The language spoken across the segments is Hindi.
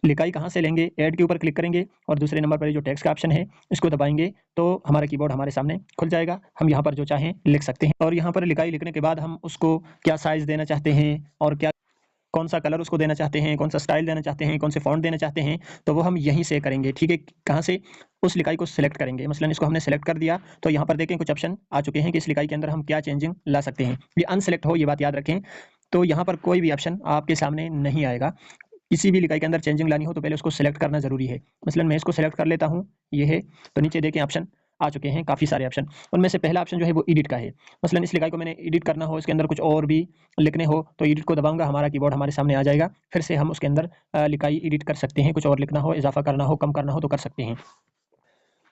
लिखाई कहाँ से लेंगे, ऐड के ऊपर क्लिक करेंगे और दूसरे नंबर पर जो टेक्स्ट का ऑप्शन है इसको दबाएंगे तो हमारा कीबोर्ड हमारे सामने खुल जाएगा। हम यहाँ पर जो चाहें लिख सकते हैं और यहाँ पर लिखाई लिखने के बाद हम उसको क्या साइज़ देना चाहते हैं और क्या कौन सा कलर उसको देना चाहते हैं, कौन सा स्टाइल देना चाहते हैं, कौन से फ़ॉन्ट देना चाहते हैं, तो वो हम यहीं से करेंगे। ठीक है, कहाँ से, उस लिखाई को सिलेक्ट करेंगे। मसलन इसको हमने सेलेक्ट कर दिया तो यहाँ पर देखें कुछ ऑप्शन आ चुके हैं कि इस लिखाई के अंदर हम क्या चेंजिंग ला सकते हैं। ये अनसेलेक्ट हो, ये बात याद रखें। तो यहाँ पर कोई भी ऑप्शन आपके सामने नहीं आएगा। किसी भी लिखाई के अंदर चेंजिंग लानी हो तो पहले उसको सेलेक्ट करना ज़रूरी है। मसलन मैं इसको सेलेक्ट कर लेता हूँ, ये है, तो नीचे देखें ऑप्शन आ चुके हैं काफ़ी सारे ऑप्शन। उनमें से पहला ऑप्शन जो है वो एडिट का है। मसलन इस लिखाई को मैंने एडिट करना हो, इसके अंदर कुछ और भी लिखने हो तो एडिट को दबाऊँगा, हमारा कीबोर्ड हमारे सामने आ जाएगा। फिर से हम उसके अंदर लिखाई एडिट कर सकते हैं, कुछ और लिखना हो, इज़ाफ़ा करना हो, कम करना हो तो कर सकते हैं।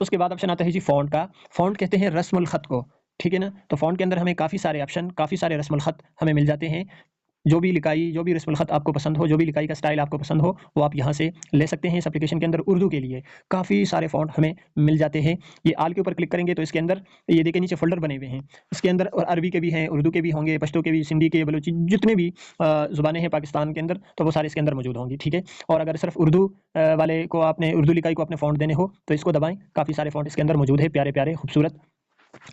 उसके बाद ऑप्शन आता है जी फ़ॉन्ट का। फ़ॉन्ट कहते हैं रस्मुल ख़त को, ठीक है ना? तो फ़ॉन्ट के अंदर हमें काफ़ी सारे ऑप्शन, काफ़ी सारे रस्मुल ख़त हमें मिल जाते हैं। जो भी लिखाई, जो भी रस्मुल ख़त आपको पसंद हो, जो भी लिखाई का स्टाइल आपको पसंद हो, वो आप यहाँ से ले सकते हैं। इस एप्लीकेशन के अंदर उर्दू के लिए काफ़ी सारे फ़ॉन्ट हमें मिल जाते हैं। ये आल के ऊपर क्लिक करेंगे तो इसके अंदर ये देखिए नीचे फ़ोल्डर बने हुए हैं। इसके अंदर और अरबी के भी हैं, उर्दू के भी होंगे, पश्तो के भी, सिंधी के, बलूची, जितने भी ज़ुबानें हैं पाकिस्तान के अंदर, तो वो सारे इसके अंदर मौजूद होंगी, ठीक है? और अगर सिर्फ़ उर्दू वाले को आपने उर्दू लिखाई को अपने फ़ॉन्ट देने हो, तो इसको दबाएँ। काफ़ी सारे फ़ॉन्ट इसके अंदर मौजूद हैं, प्यारे-प्यारे, खूबसूरत।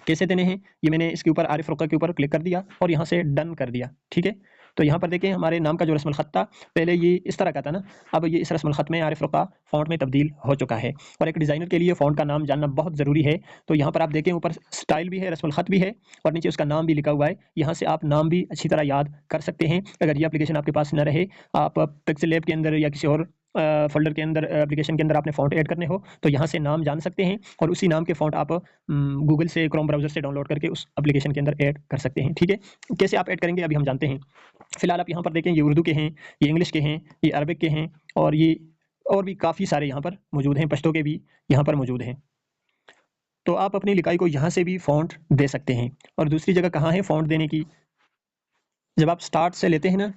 कैसे देने हैं, ये मैंने इसके ऊपर आरिफ रुक़ा के ऊपर क्लिक कर दिया और यहाँ से डन कर दिया, ठीक है? तो यहाँ पर देखें हमारे नाम का जो रस्मुल ख़त था, पहले ये इस तरह का था ना, अब ये इस रस्मुल ख़त में आरिफ रुक़ा फ़ॉन्ट में तब्दील हो चुका है। और एक डिज़ाइनर के लिए फ़ॉन्ट का नाम जानना बहुत ज़रूरी है। तो यहाँ पर आप देखें ऊपर स्टाइल भी है, रस्मुल ख़त भी है और नीचे उसका नाम भी लिखा हुआ है। यहाँ से आप नाम भी अच्छी तरह याद कर सकते हैं। अगर ये एप्लीकेशन आपके पास न रहे, आप पिक्सेल लैब के अंदर या किसी और फ़ोल्डर के अंदर, एप्लीकेशन के अंदर आपने फ़ॉन्ट ऐड करने हो, तो यहाँ से नाम जान सकते हैं और उसी नाम के फ़ॉन्ट आप गूगल से, क्रोम ब्राउज़र से डाउनलोड करके उस एप्लीकेशन के अंदर ऐड कर सकते हैं, ठीक है? कैसे आप ऐड करेंगे अभी हम जानते हैं। फिलहाल आप यहाँ पर देखें, ये उर्दू के हैं, ये इंग्लिश के हैं, ये अरबिक के हैं और ये और भी काफ़ी सारे यहाँ पर मौजूद हैं, पश्तो के भी यहाँ पर मौजूद हैं। तो आप अपनी लिखाई को यहाँ से भी फ़ॉन्ट दे सकते हैं। और दूसरी जगह कहाँ है फ़ॉन्ट देने की, जब आप स्टार्ट से लेते हैं ना,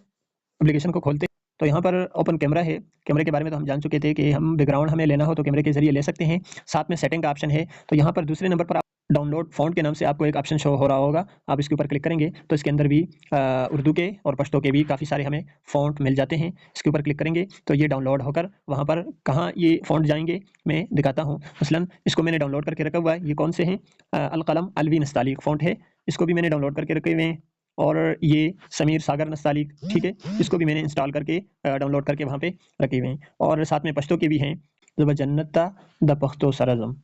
एप्लीकेशन को खोलते हैं, तो यहाँ पर ओपन कैमरा है। कैमरे के बारे में तो हम जान चुके थे कि हम बैकग्राउंड हमें लेना हो तो कैमरे के ज़रिए ले सकते हैं। साथ में सेटिंग का ऑप्शन है, तो यहाँ पर दूसरे नंबर पर आप डाउनलोड फ़ॉन्ट के नाम से आपको एक ऑप्शन शो हो रहा होगा। आप इसके ऊपर क्लिक करेंगे तो इसके अंदर भी उर्दू के और पश्तो के भी काफ़ी सारे हमें फ़ॉन्ट मिल जाते हैं। इसके ऊपर क्लिक करेंगे तो ये डाउनलोड होकर वहाँ पर कहाँ ये फ़ॉन्ट जाएँगे, मैं दिखाता हूँ। मसलन इसको मैंने डाउनलोड करके रखा हुआ है। ये कौन से हैं? अल-क़लम अलवी नस्तालिक फ़ॉन्ट है। इसको भी मैंने डाउनलोड करके रखे हुए हैं। और ये समीर सागर नस्तालिक, ठीक है? इसको भी मैंने इंस्टॉल करके डाउनलोड करके वहाँ पे रखे हुए हैं। और साथ में पश्तो के भी हैं। ज़ब जन्नत द पख्तो सरज़म,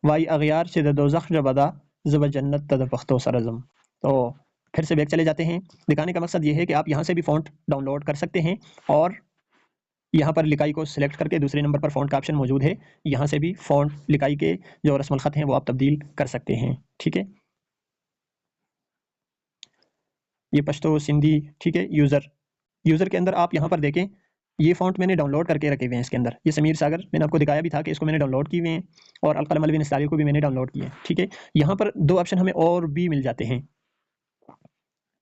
वाई अग़यार से द दोज़ख जबदा, ज़ब जन्नत द पख्तो सरज़म। तो फिर से बैक चले जाते हैं। दिखाने का मकसद ये है कि आप यहाँ से भी फ़ॉन्ट डाउनलोड कर सकते हैं और यहाँ पर लिखाई को सिलेक्ट करके दूसरे नंबर पर फ़ॉन्ट का ऑप्शन मौजूद है। यहाँ से भी फ़ॉन्ट लिखाई के जो रस्मुल ख़त हैं वो आप तब्दील कर सकते हैं, ठीक है? ये पश्तो, सिंधी, ठीक है? यूज़र के अंदर आप यहाँ पर देखें, ये फ़ॉन्ट मैंने डाउनलोड करके रखे हुए हैं इसके अंदर। ये समीर सागर मैंने आपको दिखाया भी था कि इसको मैंने डाउनलोड किए हुए हैं और अल-क़लम अलवी नस्तालिक को भी मैंने डाउनलोड किए हैं, ठीक है? यहाँ पर 2 ऑप्शन हमें और भी मिल जाते हैं।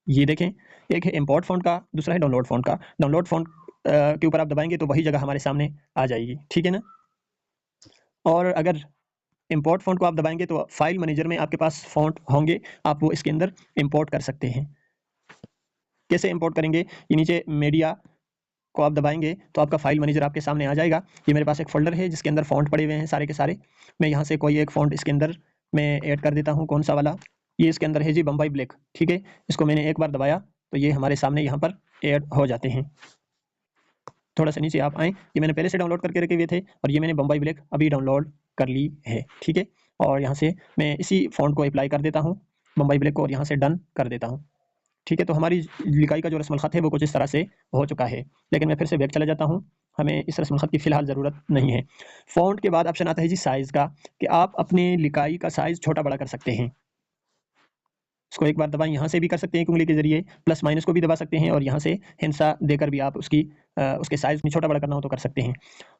ये देखें, एक है इम्पोर्ट फ़ॉन्ट का, दूसरा है डाउनलोड फ़ॉन्ट का। डाउनलोड फ़ॉन्ट के ऊपर आप दबाएँगे तो वही जगह हमारे सामने आ जाएगी, ठीक है ना? और अगर इम्पोर्ट फ़ॉन्ट को आप दबाएँगे तो फ़ाइल मैनेजर में आपके पास फ़ॉन्ट होंगे, आप वो इसके अंदर इम्पोर्ट कर सकते हैं। कैसे इम्पोर्ट करेंगे? ये नीचे मीडिया को आप दबाएँगे तो आपका फ़ाइल मैनेजर आपके सामने आ जाएगा। ये मेरे पास एक फ़ोल्डर है जिसके अंदर फ़ॉन्ट पड़े हुए हैं सारे के सारे। मैं यहाँ से कोई एक फ़ॉन्ट इसके अंदर मैं ऐड कर देता हूँ, कौन-सा वाला? ये इसके अंदर है जी बम्बई ब्लैक, ठीक है? इसको मैंने एक बार दबाया तो ये हमारे सामने यहाँ पर ऐड हो जाते हैं। थोड़ा-सा नीचे आप आएँ, ये मैंने पहले से डाउनलोड करके रखे हुए थे और ये मैंने बम्बई ब्लैक अभी डाउनलोड कर ली है, ठीक है? और यहाँ से मैं इसी फ़ॉन्ट को अप्लाई कर देता हूँ, बम्बई ब्लैक को, और यहाँ से डन कर देता हूँ। ठीक है, तो हमारी लिखाई का जो रस्मुल ख़त है वो कुछ इस तरह से हो चुका है। लेकिन मैं फिर से बैक चला जाता हूँ, हमें इस रस्मुल ख़त की फ़िलहाल ज़रूरत नहीं है। फ़ॉन्ट के बाद ऑप्शन आता है जी साइज़ का, कि आप अपनी लिखाई का साइज़ छोटा-बड़ा कर सकते हैं। इसको एक बार दबाएँ, यहाँ से भी कर सकते हैं एक उँगली के ज़रिए, प्लस माइनस को भी दबा सकते हैं और यहाँ से हिंसा देकर भी आप उसके साइज़ में छोटा-बड़ा करना हो तो कर सकते हैं।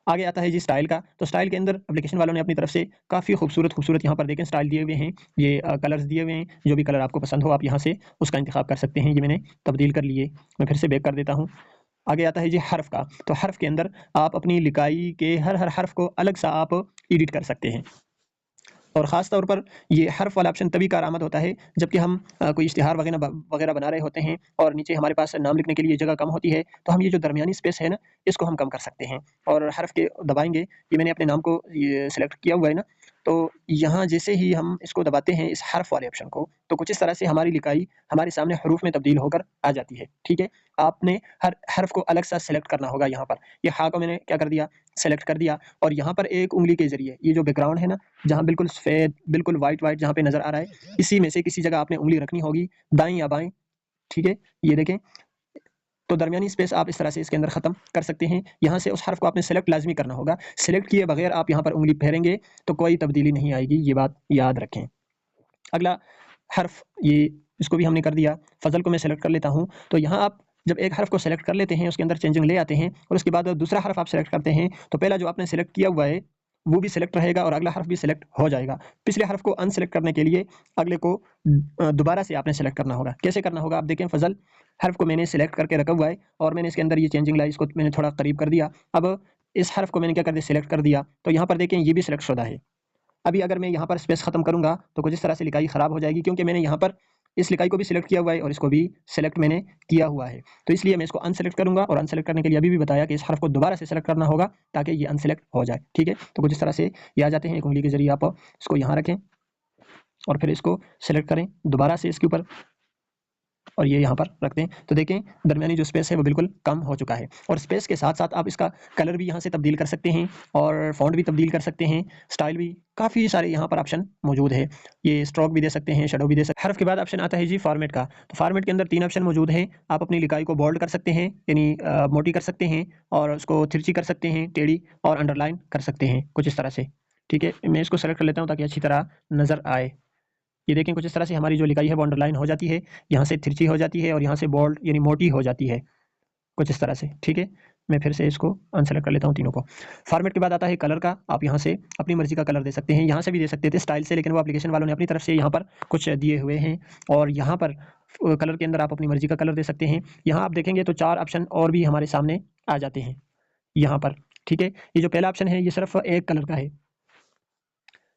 आगे आता है जी स्टाइल का, तो स्टाइल के अंदर एप्लीकेशन वालों ने अपनी तरफ से काफ़ी खूबसूरत यहाँ पर देखें स्टाइल दिए हुए हैं। ये कलर्स दिए हुए हैं, जो भी कलर आपको पसंद हो आप यहाँ से उसका इंतख़ाब कर सकते हैं। ये मैंने तब्दील कर लिए। मैं फिर से बैक कर देता हूँ। आगे आता है जी हर्फ़ का, तो हर्फ़ के अंदर आप अपनी लिखाई के हर हर्फ़ को अलग-सा आप एडिट कर सकते हैं। और ख़ास तौर पर ये हर्फ वाला ऑप्शन तभी कारआमद होता है जबकि हम कोई इश्तिहार वगैरह बना रहे होते हैं और नीचे हमारे पास नाम लिखने के लिए जगह कम होती है, तो हम ये जो दरमियानी स्पेस है ना, इसको हम कम कर सकते हैं और हर्फ के दबाएँगे। ये मैंने अपने नाम को ये सिलेक्ट किया हुआ है ना, तो यहाँ जैसे ही हम इसको दबाते हैं इस हर्फ वाले ऑप्शन को, तो कुछ इस तरह से हमारी लिखाई हमारे सामने हरूफ में तब्दील होकर आ जाती है, ठीक है? आपने हर हर्फ को अलग सा सिलेक्ट करना होगा यहाँ पर। ये हा को मैंने क्या कर दिया, सेलेक्ट कर दिया और यहाँ पर एक उँगली के ज़रिए ये जो बैकग्राउंड है ना, जहाँ बिल्कुल सफ़ेद, बिल्कुल व्हाइट जहाँ पे नज़र आ रहा है, इसी में से किसी जगह आपने उँगली रखनी होगी, दाएँ या बाएँ, ठीक है? ये देखें, तो दरमियानी स्पेस आप इस तरह से इसके अंदर ख़त्म कर सकते हैं। यहाँ से उस हर्फ को आपने सेलेक्ट लाज़मी करना होगा। सेलेक्ट किए बगैर आप यहाँ पर उँगली फेरेंगे, तो कोई तब्दीली नहीं आएगी, ये बात याद रखें। अगला हर्फ, ये इसको भी हमने कर दिया। फ़ज़ल को मैं सेलेक्ट कर लेता हूँ, तो यहाँ आप जब एक हर्फ को सेलेक्ट कर लेते हैं, उसके अंदर चेंजिंग ले आते हैं और उसके बाद दूसरा हर्फ आप सेलेक्ट करते हैं, तो पहला जो आपने सेलेक्ट किया हुआ है, वो भी सेलेक्ट रहेगा और अगला हर्फ भी सेलेक्ट हो जाएगा। पिछले हर्फ को अनसेलेक्ट करने के लिए अगले को दोबारा से आपने सेलेक्ट करना होगा। कैसे करना होगा आप देखें, फ़ज़ल हर्फ को मैंने सेलेक्ट करके रखा हुआ है और मैंने इसके अंदर ये चेंजिंग लाई, इसको मैंने थोड़ा करीब कर दिया। अब इस हर्फ को मैंने क्या कर दिया, सेलेक्ट कर दिया, तो यहाँ पर देखें ये भी सेलेक्ट शुदा है। अभी अगर मैं यहाँ पर स्पेस ख़त्म करूँगा, तो कुछ इस तरह से लिखाई ख़राब हो जाएगी क्योंकि मैंने यहाँ पर इस लिखाई को भी सिलेक्ट किया हुआ है और इसको भी सिलेक्ट मैंने किया हुआ है। तो इसलिए मैं इसको अनसेलेक्ट करूँगा और अनसेलेक्ट करने के लिए अभी भी बताया कि इस हर्फ को दोबारा से सेलेक्ट करना होगा ताकि ये अनसेलेक्ट हो जाए, ठीक है? तो कुछ इस तरह से ये आ जाते हैं। एक उँगली के ज़रिए आप इसको यहाँ रखें और फिर इसको सेलेक्ट करें दोबारा से इसके ऊपर और ये यहाँ पर रख दें, तो देखें दरमियानी जो स्पेस है वो बिल्कुल कम हो चुका है। और स्पेस के साथ-साथ आप इसका कलर भी यहाँ से तब्दील कर सकते हैं और फ़ॉन्ट भी तब्दील कर सकते हैं, स्टाइल भी, काफ़ी सारे यहाँ पर ऑप्शन मौजूद है। ये स्ट्रोक भी दे सकते हैं, शैडो भी दे सकते हैं। हर्फ के बाद ऑप्शन आता है जी फॉर्मेट का, तो फॉर्मेट के अंदर 3 ऑप्शन मौजूद हैं। आप अपनी लिखाई को बोल्ड कर सकते हैं, यानी मोटी कर सकते हैं और उसको तिरछी कर सकते हैं, टेढ़ी, और अंडरलाइन कर सकते हैं, कुछ इस तरह से, ठीक है? मैं इसको सेलेक्ट कर लेता हूँ ताकि अच्छी तरह नज़र आए। ये देखें कुछ इस तरह से हमारी जो लिखाई है वो अंडरलाइन हो जाती है, यहाँ से तिरछी हो जाती है और यहाँ से बोल्ड यानी मोटी हो जाती है, कुछ इस तरह से, ठीक है? मैं फिर से इसको अनसेलेक्ट कर लेता हूँ तीनों को। फॉर्मेट के बाद आता है कलर का, आप यहाँ से अपनी मर्ज़ी का कलर दे सकते हैं, यहाँ से भी दे सकते थे स्टाइल से, लेकिन वो एप्लीकेशन वालों ने अपनी तरफ से यहाँ पर कुछ दिए हुए हैं और यहाँ पर कलर के अंदर आप अपनी मर्ज़ी का कलर दे सकते हैं। यहाँ आप देखेंगे तो 4 ऑप्शन और भी हमारे सामने आ जाते हैं यहाँ पर, ठीक है? ये जो पहला ऑप्शन है ये सिर्फ़ एक कलर का है।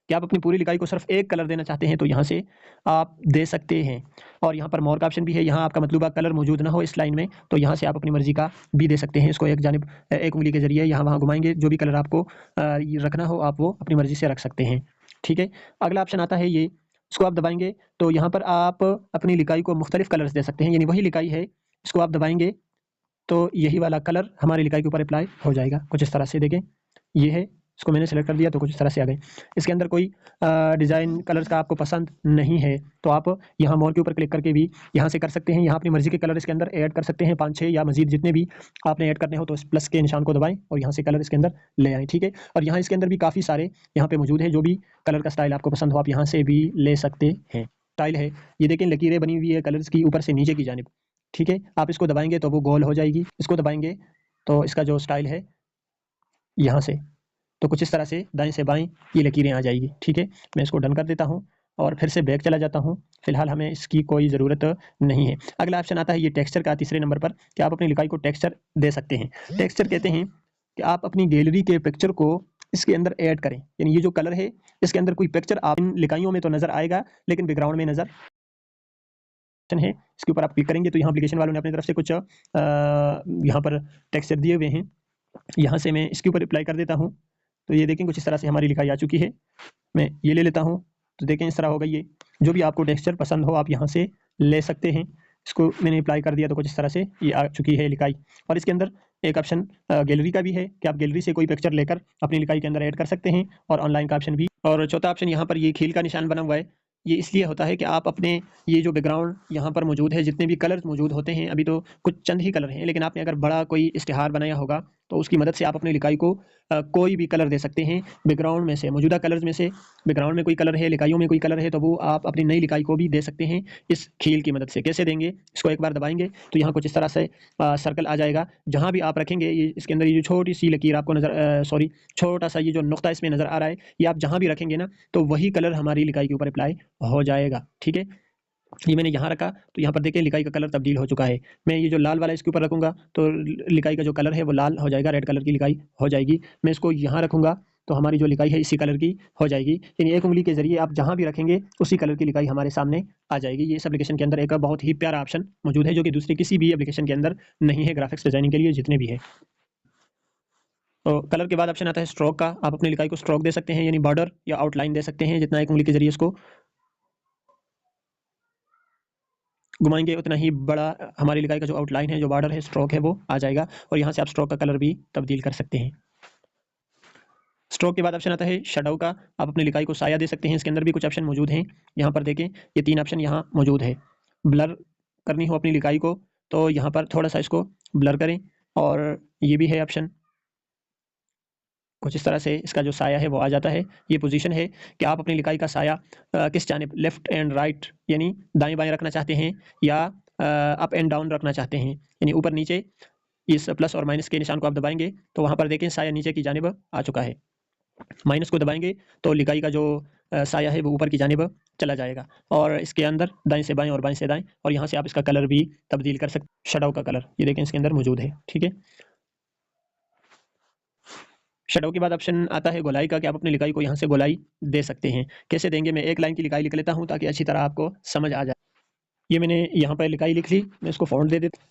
कि आप अपनी पूरी लिखाई को सिर्फ एक कलर देना चाहते हैं तो यहाँ से आप दे सकते हैं। और यहाँ पर मोर का ऑप्शन भी है, यहाँ आपका मतलूबा कलर मौजूद ना हो इस लाइन में, तो यहाँ से आप अपनी मर्ज़ी का भी दे सकते हैं। इसको एक जानिब एक उँगली के ज़रिए यहाँ वहाँ घुमाएँगे, जो भी कलर आपको ये रखना हो आप वो अपनी मर्ज़ी से रख सकते हैं, ठीक है? अगला ऑप्शन आता है ये, इसको आप दबाएँगे तो यहाँ पर आप अपनी लिखाई को मुख्तलिफ़ कलर्स दे सकते हैं, यानी वही लिखाई है, इसको आप दबाएँगे तो यही वाला कलर हमारी लिखाई के ऊपर अप्लाई हो जाएगा। कुछ इस तरह से देखें, ये है, इसको मैंने सेलेक्ट कर दिया तो कुछ इस तरह से आ गए। इसके अंदर कोई डिज़ाइन कलर्स का आपको पसंद नहीं है तो आप यहाँ मोर के ऊपर क्लिक करके भी यहाँ से कर सकते हैं। यहाँ अपनी मर्ज़ी के कलर इसके अंदर ऐड कर सकते हैं, 5-6 या मज़ीद जितने भी आपने ऐड करने हो तो इस प्लस के निशान को दबाएँ और यहाँ से कलर इसके अंदर ले आएँ, ठीक है? और यहाँ इसके अंदर भी काफ़ी सारे यहाँ पे मौजूद हैं, जो भी कलर का स्टाइल आपको पसंद हो आप यहाँ से भी ले सकते हैं। स्टाइल है, ये देखें लकीरें बनी हुई है कलर्स की ऊपर से नीचे की जानिब, ठीक है? आप इसको दबाएँगे तो वो गोल हो जाएगी, इसको दबाएँगे तो इसका जो स्टाइल है यहाँ से, तो कुछ इस तरह से दाएँ से बाएँ ये लकीरें आ जाएगी, ठीक है? मैं इसको डन कर देता हूँ और फिर से बैक चला जाता हूँ। फ़िलहाल हमें इसकी कोई ज़रूरत नहीं है। अगला ऑप्शन आता है ये टेक्सचर का, तीसरे नंबर पर, कि आप अपनी लिखाई को टेक्सचर दे सकते हैं। टेक्सचर कहते हैं कि आप अपनी गैलरी के पिक्चर को इसके अंदर ऐड करें, यानी ये जो कलर है इसके अंदर कोई पिक्चर आप इन लिखाइयों में तो नज़र आएगा लेकिन बैकग्राउंड में नज़र है, इसके ऊपर आप क्लिक करेंगे तो यहाँ एप्लीकेशन वालों ने अपनी तरफ से कुछ यहाँ पर टेक्सचर दिए हुए हैं। यहाँ से मैं इसके ऊपर अप्लाई कर देता हूँ, तो ये देखें कुछ इस तरह से हमारी लिखाई आ चुकी है। मैं ये ले लेता हूँ, तो देखें इस तरह होगा ये। जो भी आपको टेक्सचर पसंद हो आप यहाँ से ले सकते हैं। इसको मैंने अप्लाई कर दिया तो कुछ इस तरह से ये आ चुकी है लिखाई। और इसके अंदर एक ऑप्शन गैलरी का भी है कि आप गैलरी से कोई पिक्चर लेकर अपनी लिखाई के अंदर ऐड कर सकते हैं, और ऑनलाइन का ऑप्शन भी। और चौथा ऑप्शन यहाँ पर ये खील का निशान बना हुआ है, ये इसलिए होता है कि आप अपने ये जो बैकग्राउंड यहाँ पर मौजूद है, जितने भी कलर्स मौजूद होते हैं, अभी तो कुछ चंद ही कलर हैं, लेकिन आपने अगर बड़ा कोई इश्तिहार बनाया होगा तो उसकी मदद से आप अपनी लिखाई को कोई भी कलर दे सकते हैं बैकग्राउंड में से, मौजूदा कलर्स में से। बैकग्राउंड में कोई कलर है, लिखाइयों में कोई कलर है, तो वो आप अपनी नई लिखाई को भी दे सकते हैं इस खील की मदद से। कैसे देंगे, इसको एक बार दबाएंगे तो यहाँ कुछ इस तरह से सर्कल आ जाएगा। जहाँ भी आप रखेंगे ये इसके अंदर ये जो छोटी सी लकीर आपको नज़र सॉरी छोटा सा ये जो नुक्ता इसमें नज़र आ रहा है, ये आप जहाँ भी रखेंगे ना तो वही कलर हमारी लिखाई के ऊपर अप्लाई हो जाएगा, ठीक है? ये मैंने यहाँ रखा तो यहाँ पर देखिए लिखाई का कलर तब्दील हो चुका है। मैं ये जो लाल वाला इसके ऊपर रखूँगा तो लिखाई का जो कलर है वो लाल हो जाएगा, रेड कलर की लिखाई हो जाएगी। मैं इसको यहाँ रखूँगा तो हमारी जो लिखाई है इसी कलर की हो जाएगी। यानी एक उंगली के जरिए आप जहाँ भी रखेंगे उसी कलर की लिखाई हमारे सामने आ जाएगी। ये इस एप्लीकेशन के अंदर एक बहुत ही प्यारा ऑप्शन मौजूद है जो कि दूसरी किसी भी एप्लीकेशन के अंदर नहीं है ग्राफिक्स डिजाइनिंग के लिए जितने भी है। तो कलर के बाद ऑप्शन आता है स्ट्रोक का। आप अपनी लिखाई को स्ट्रोक दे सकते हैं, यानी बॉर्डर या आउटलाइन दे सकते हैं। जितना एक उंगली के जरिए इसको घुमाएंगे उतना ही बड़ा हमारी लिखाई का जो आउटलाइन है, जो बॉर्डर है, स्ट्रोक है, वो आ जाएगा। और यहाँ से आप स्ट्रोक का कलर भी तब्दील कर सकते हैं। स्ट्रोक के बाद ऑप्शन आता है शैडो का। आप अपनी लिखाई को साया दे सकते हैं। इसके अंदर भी कुछ ऑप्शन मौजूद हैं। यहाँ पर देखें, ये 3 ऑप्शन यहाँ मौजूद है। ब्लर करनी हो अपनी लिखाई को तो यहाँ पर थोड़ा सा इसको ब्लर करें, और ये भी है ऑप्शन। कुछ इस तरह से इसका जो साया है वो आ जाता है। ये पोजीशन है कि आप अपनी लिखाई का साया किस जानिब, लेफ्ट एंड राइट यानी दाएं बाएं रखना चाहते हैं, या अप एंड डाउन रखना चाहते हैं, यानी ऊपर नीचे। इस प्लस और माइनस के निशान को आप दबाएंगे तो वहां पर देखें साया नीचे की जानिब आ चुका है। माइनस को दबाएंगे तो लिखाई का जो साया है वो ऊपर की जानिब चला जाएगा। और इसके अंदर दाएं से बाएं और बाएं से दाएं, और यहाँ से आप इसका कलर भी तब्दील कर सकते। शैडो का कलर ये देखें इसके अंदर मौजूद है। ठीक है, शैडो के बाद ऑप्शन आता है गोलाई का, कि आप अपनी लिखाई को यहाँ से गोलाई दे सकते हैं। कैसे देंगे, मैं एक लाइन की लिखाई लिख लेता हूँ ताकि अच्छी तरह आपको समझ आ जाए। ये मैंने यहाँ पर लिखाई लिख ली, मैं इसको फॉन्ट दे देता।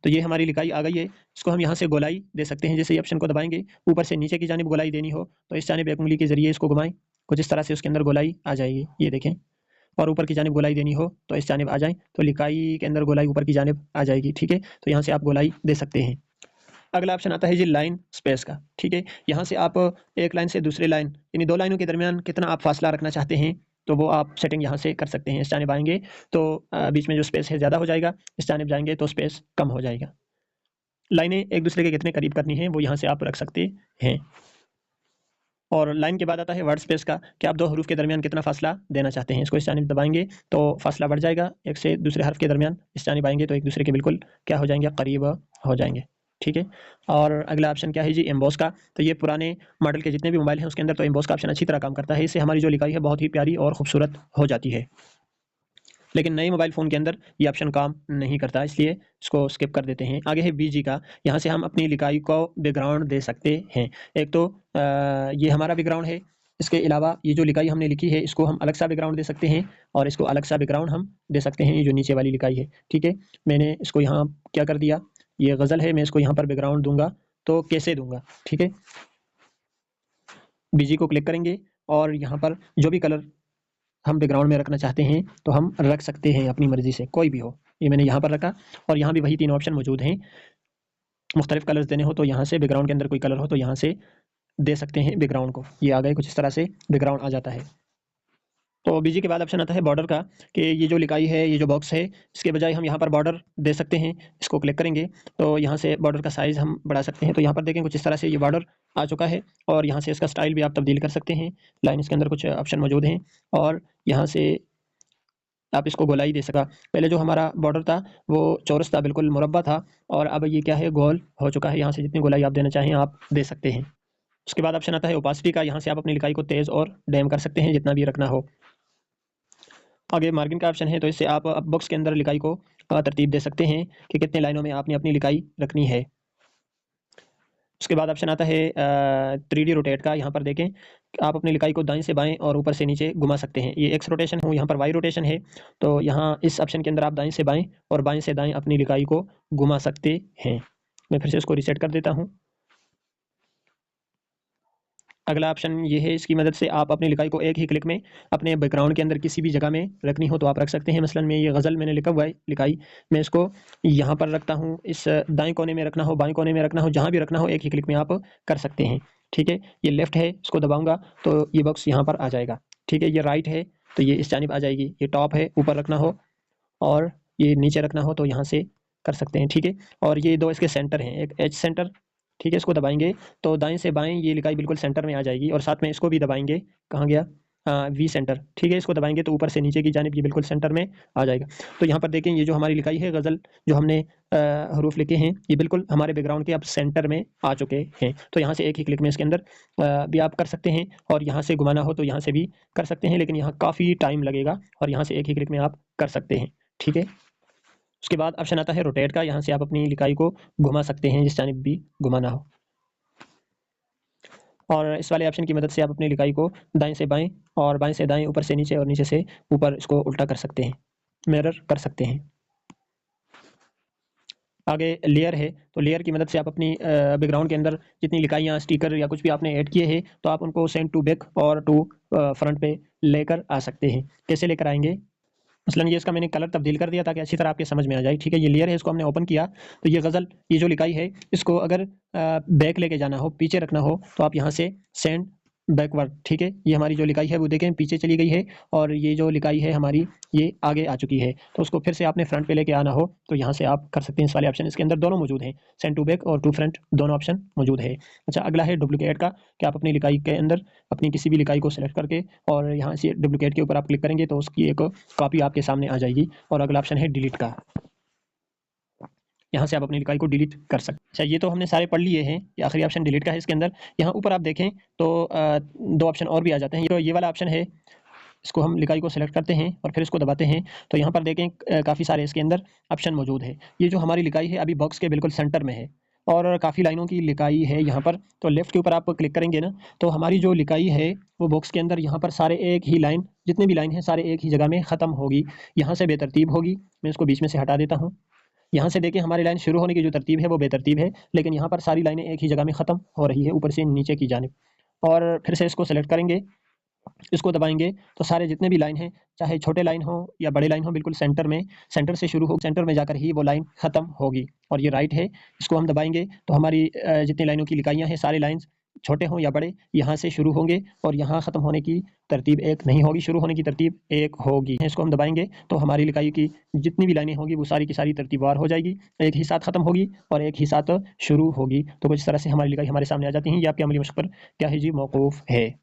तो ये हमारी लिखाई आ गई है। इसको हम यहाँ से गोलाई दे सकते हैं। जैसे ही ऑप्शन को दबाएंगे, ऊपर से नीचे की जानिब गोलाई देनी हो तो इस जानिब एक उंगली के जरिए इसको घुमाएं, कुछ इस तरह से उसके अंदर गोलाई आ जाएगी, ये देखें। और ऊपर की जानिब गोलाई देनी हो तो इस जानिब आ जाए, तो लिखाई के अंदर गोलाई ऊपर की जानिब आ जाएगी। ठीक है, तो यहाँ से आप गोलाई दे सकते हैं। अगला ऑप्शन आता है जी लाइन स्पेस का। ठीक है, यहाँ से आप एक लाइन से दूसरी लाइन, यानी 2 लाइनों के दरमियान कितना आप फासला रखना चाहते हैं, तो वो आप सेटिंग यहाँ से कर सकते हैं। इस जानिब आएंगे तो बीच में जो स्पेस है ज़्यादा हो जाएगा, इस जानिब जाएंगे तो स्पेस कम हो जाएगा। लाइनें एक दूसरे के कितने करीब करनी है वो यहाँ से आप रख सकते हैं। और लाइन के बाद आता है वर्ड स्पेस का, कि आप 2 हरूफ के दरमियान कितना फासला देना चाहते हैं। इसको इस जानिब दबाएंगे तो फासला बढ़ जाएगा एक से दूसरे हर्फ के दरमियान। इस जानिब आएंगे तो एक दूसरे के बिल्कुल क्या हो जाएंगे, करीब हो जाएंगे। ठीक है, और अगला ऑप्शन क्या है जी, एम्बॉस का। तो ये पुराने मॉडल के जितने भी मोबाइल हैं उसके अंदर तो एम्बॉस का ऑप्शन अच्छी तरह काम करता है। इससे हमारी जो लिखाई है बहुत ही प्यारी और खूबसूरत हो जाती है। लेकिन नए मोबाइल फ़ोन के अंदर ये ऑप्शन काम नहीं करता, इसलिए इसको स्किप कर देते हैं। आगे है बीजी का। यहाँ से हम अपनी लिखाई को बैकग्राउंड दे सकते हैं। एक तो ये हमारा बैकग्राउंड है। इसके अलावा ये जो लिखाई हमने लिखी है इसको हम अलग सा बैकग्राउंड दे सकते हैं, और इसको अलग सा बैकग्राउंड हम दे सकते हैं। ये जो नीचे वाली लिखाई है, ठीक है, मैंने इसको यहाँ क्या कर दिया, ये गज़ल है, मैं इसको यहाँ पर बैकग्राउंड दूंगा तो कैसे दूंगा। ठीक है, बीजी को क्लिक करेंगे और यहाँ पर जो भी कलर हम बैकग्राउंड में रखना चाहते हैं तो हम रख सकते हैं अपनी मर्जी से, कोई भी हो। ये मैंने यहाँ पर रखा, और यहाँ भी वही 3 ऑप्शन मौजूद हैं। मुख्तलिफ कलर्स देने हो तो यहाँ से, बैकग्राउंड के अंदर कोई कलर हो तो यहाँ से दे सकते हैं बैकग्राउंड को। ये आ गए, कुछ इस तरह से बैकग्राउंड आ जाता है। तो बीजी के बाद ऑप्शन आता है बॉर्डर का, कि ये जो लिखाई है, ये जो बॉक्स है, इसके बजाय हम यहाँ पर बॉर्डर दे सकते हैं। इसको क्लिक करेंगे तो यहाँ से बॉर्डर का साइज़ हम बढ़ा सकते हैं। तो यहाँ पर देखें कुछ इस तरह से ये बॉर्डर आ चुका है, और यहाँ से इसका स्टाइल भी आप तब्दील कर सकते हैं। लाइन इसके अंदर कुछ ऑप्शन मौजूद हैं, और यहाँ से आप इसको गोलाई दे सका। पहले जो हमारा बॉर्डर था वो चौरस था, बिल्कुल मुरब्बा था, और अब ये क्या है, गोल हो चुका है। यहाँ से जितनी गोलाई आप देना चाहें आप दे सकते हैं। उसके बाद ऑप्शन आता है ओपासिटी का। यहाँ से आप अपनी लिखाई को तेज़ और डैम कर सकते हैं, जितना भी रखना हो। आगे मार्जिन का ऑप्शन है, तो इससे आप बॉक्स के अंदर लिखाई को तरतीब दे सकते हैं कि कितने लाइनों में आपने अपनी लिखाई रखनी है। उसके बाद ऑप्शन आता है 3D रोटेट का। यहाँ पर देखें, आप अपनी लिखाई को दाएं से बाएं और ऊपर से नीचे घुमा सकते हैं। ये एक्स रोटेशन हो, यहाँ पर वाई रोटेशन है। तो यहाँ इस ऑप्शन के अंदर आप दाएं से बाएं और बाएं से दाएं अपनी लिखाई को घुमा सकते हैं। मैं फिर से इसको रीसेट कर देता हूँ। अगला ऑप्शन ये है, इसकी मदद से आप अपनी लिखाई को एक ही क्लिक में अपने बैकग्राउंड के अंदर किसी भी जगह में रखनी हो तो आप रख सकते हैं। मसलन मैं ये गज़ल मैंने लिखा हुआ है लिखाई, मैं इसको यहाँ पर रखता हूँ। इस दाएं कोने में रखना हो, बाएं कोने में रखना हो, जहाँ भी रखना हो एक ही क्लिक में आप कर सकते हैं। ठीक है, ये लेफ्ट है, इसको दबाऊंगा तो ये बॉक्स यहाँ पर आ जाएगा। ठीक है, ये राइट है तो ये इस जानिब आ जाएगी। ये टॉप है, ऊपर रखना हो, और ये नीचे रखना हो तो यहाँ से कर सकते हैं। ठीक है, और ये 2 इसके सेंटर हैं, एक एज सेंटर। ठीक है, इसको दबाएंगे तो दाएं से बाएं ये लिखाई बिल्कुल सेंटर में आ जाएगी, और साथ में इसको भी दबाएंगे, कहाँ गया, वी सेंटर। ठीक है, इसको दबाएंगे तो ऊपर से नीचे की जानिब ये बिल्कुल सेंटर में आ जाएगा। तो यहाँ पर देखें, ये जो हमारी लिखाई है गज़ल, जो हमने हरूफ लिखे हैं, ये बिल्कुल हमारे बैकग्राउंड के अब सेंटर में आ चुके हैं। तो यहाँ से एक ही क्लिक में इसके अंदर भी आप कर सकते हैं, और यहाँ से घुमाना हो तो यहाँ से भी कर सकते हैं, लेकिन यहाँ काफ़ी टाइम लगेगा, और यहाँ से एक ही क्लिक में आप कर सकते हैं। ठीक है, उसके बाद ऑप्शन आता है रोटेट का। यहाँ से आप अपनी लिखाई को घुमा सकते हैं जिस जानिब भी घुमाना हो। और इस वाले ऑप्शन की मदद से आप अपनी लिखाई को दाएं से बाएं और बाएं से दाएं, ऊपर से नीचे और नीचे से ऊपर इसको उल्टा कर सकते हैं, मिरर कर सकते हैं। आगे लेयर है, तो लेयर की मदद से आप अपनी बैकग्राउंड के अंदर जितनी लिखाइयाँ, स्टिकर या कुछ भी आपने ऐड किए हैं, तो आप उनको सेंड टू बैक और टू फ्रंट पे लेकर आ सकते हैं। कैसे लेकर आएंगे? मसलन ये इसका मैंने कलर तब्दील कर दिया ताकि अच्छी तरह आपके समझ में आ जाए। ठीक है, ये लेयर है, इसको हमने ओपन किया, तो ये गज़ल, ये जो लिखाई है, इसको अगर बैक लेके जाना हो, पीछे रखना हो, तो आप यहाँ से सेंड बैकवर्ड, ठीक है, ये हमारी जो लिखाई है वो देखें पीछे चली गई है, और ये जो लिखाई है हमारी ये आगे आ चुकी है। तो उसको फिर से आपने फ्रंट पे लेके आना हो तो यहाँ से आप कर सकते हैं इस वाले ऑप्शन, इसके अंदर दोनों मौजूद हैं, सेंड टू बैक और टू फ्रंट, दोनों ऑप्शन मौजूद है। अच्छा, अगला है डुप्लीकेट का, कि आप अपनी लिखाई के अंदर अपनी किसी भी लिखाई को सेलेक्ट करके और यहाँ से डुप्लीकेट के ऊपर आप क्लिक करेंगे तो उसकी एक कॉपी आपके सामने आ जाएगी। और अगला ऑप्शन है डिलीट का, यहाँ से आप अपनी लिखाई को डिलीट कर सकते हैं। अच्छा, ये तो हमने सारे पढ़ लिए हैं, ये आखिरी ऑप्शन डिलीट का है। इसके अंदर यहाँ ऊपर आप देखें तो दो ऑप्शन और भी आ जाते हैं। तो ये वाला ऑप्शन है, इसको हम लिखाई को सेलेक्ट करते हैं और फिर इसको दबाते हैं, तो यहाँ पर देखें काफ़ी सारे इसके अंदर ऑप्शन मौजूद है। ये जो हमारी लिखाई है अभी बॉक्स के बिल्कुल सेंटर में है और काफ़ी लाइनों की लिखाई है यहाँ पर। तो लेफ्ट के ऊपर आप क्लिक करेंगे ना, तो हमारी जो लिखाई है वो बॉक्स के अंदर यहाँ पर सारे एक ही लाइन, जितने भी लाइन है सारे एक ही जगह में ख़त्म होगी, यहाँ से बेतरतीब होगी। मैं इसको बीच में से हटा देता हूँ। यहाँ से देखिए हमारी लाइन शुरू होने की जो तरतीब है वो बेतरतीब है, लेकिन यहाँ पर सारी लाइनें एक ही जगह में ख़त्म हो रही है, ऊपर से नीचे की जानिब। और फिर से इसको सेलेक्ट करेंगे, इसको दबाएंगे, तो सारे जितने भी लाइन हैं, चाहे छोटे लाइन हो या बड़े लाइन हो, बिल्कुल सेंटर में, सेंटर से शुरू हो, सेंटर में जाकर ही वो लाइन ख़त्म होगी। और ये राइट है, इसको हम दबाएंगे तो हमारी जितनी लाइनों की लिखाइयाँ हैं, सारे लाइन्स छोटे हों या बड़े, यहाँ से शुरू होंगे और यहाँ ख़त्म होने की तरतीब एक नहीं होगी, शुरू होने की तरतीब एक होगी। इसको हम दबाएंगे तो हमारी लिखाई की जितनी भी लाइनें होंगी वो सारी की सारी तरतीबवार हो जाएगी, एक ही साथ ख़त्म होगी और एक ही साथ शुरू होगी। तो कुछ इस तरह से हमारी लिखाई हमारे सामने आ जाती है। ये आपकी अमली मशक़ पर क्या है जी, मौकूफ़ है।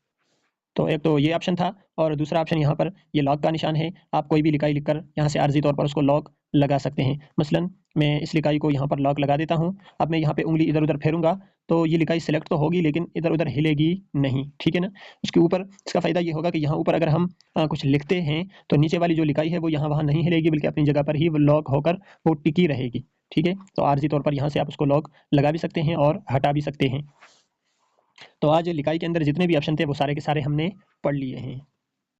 तो एक तो ये ऑप्शन था, और दूसरा ऑप्शन यहाँ पर ये लॉक का निशान है। आप कोई भी लिखाई लिखकर यहाँ से आर्जी तौर पर उसको लॉक लगा सकते हैं। मसलन मैं इस लिखाई को यहाँ पर लॉक लगा देता हूँ। अब मैं यहाँ पे उंगली इधर उधर फेरूंगा तो ये लिखाई सिलेक्ट तो होगी लेकिन इधर उधर हिलेगी नहीं, ठीक है ना। उसके ऊपर इसका फ़ायदा ये होगा कि यहाँ ऊपर अगर हम कुछ लिखते हैं तो नीचे वाली जो लिखाई है वो यहाँ वहाँ नहीं हिलेगी, बल्कि अपनी जगह पर ही वो लॉक होकर वो टिकी रहेगी, ठीक है। तो आर्जी तौर पर यहाँ से आप उसको लॉक लगा भी सकते हैं और हटा भी सकते हैं। तो आज लिखाई के अंदर जितने भी ऑप्शन थे वो सारे के सारे हमने पढ़ लिए हैं।